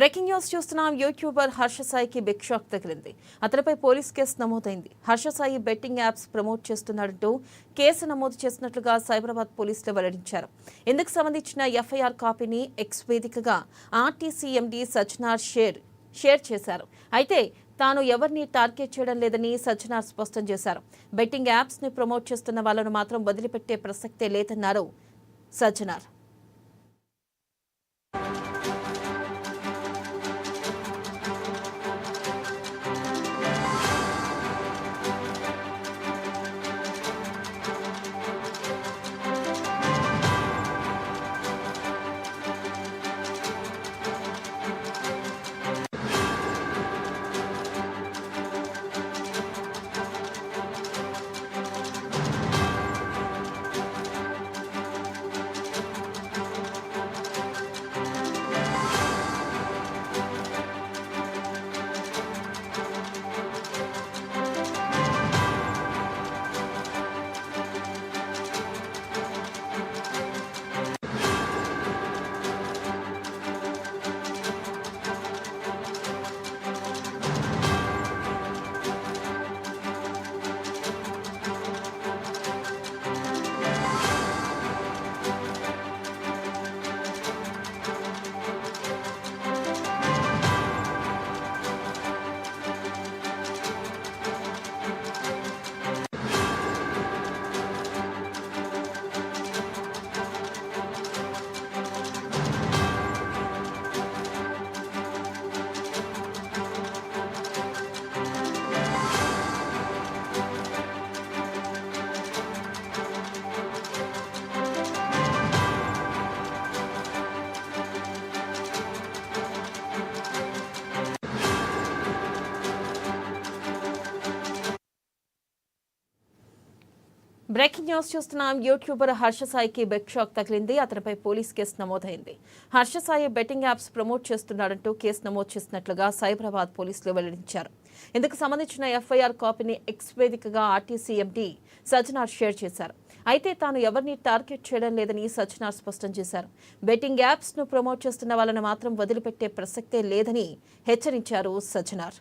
Breaking news చూస్తున్నాం. YouTuber Harsha సాయికి big shock తగిలింది. అతనిపై పోలీస్ కేసు నమోదైంది. Harsha Sai betting apps promote చేస్తున్నాడంటూ కేసు నమోదు చేసినట్లుగా సైబరాబాద్ పోలీసులు వెల్లడించారు. ఇందుకు సంబంధించిన ఎఫ్ఐఆర్ కాపీని ఎక్స్ వేదికగా ఆర్టీసీ ఎండీ సజ్జనార్ షేర్ చేశారు. అయితే తాను ఎవరిని టార్గెట్ చేయడం లేదని సజ్జనార్ స్పష్టం చేశారు. బెట్టింగ్ యాప్స్ ని ప్రమోట్ చేస్తున్న వాళ్లను మాత్రం వదిలిపెట్టే ప్రసక్తే లేదన్నారు సజ్జనార్. బ్రేకింగ్ న్యూస్ చూస్తున్నాం. యూట్యూబర్ హర్ష సాయికి బిగ్ షాక్ తగిలింది. అతనిపై పోలీస్ కేసు నమోదైంది. Harsha Sai betting apps promote చేస్తున్నాడంటూ కేసు నమోదు చేసినట్లుగా సైబరాబాద్ పోలీసులు వెల్లడించారు. ఇందుకు సంబంధించిన ఎఫ్ఐఆర్ కాపీని ఎక్స్ వేదికగా ఆర్టీసీ ఎండీ సజ్జనార్ షేర్ చేశారు. అయితే తాను ఎవరిని టార్గెట్ చేయడం లేదని సజ్జనార్ స్పష్టం చేశారు. బెట్టింగ్ యాప్స్ ను ప్రమోట్ చేస్తున్న వాళ్ళని మాత్రం వదిలిపెట్టే ప్రసక్తే లేదని హెచ్చరించారు సజ్జనార్.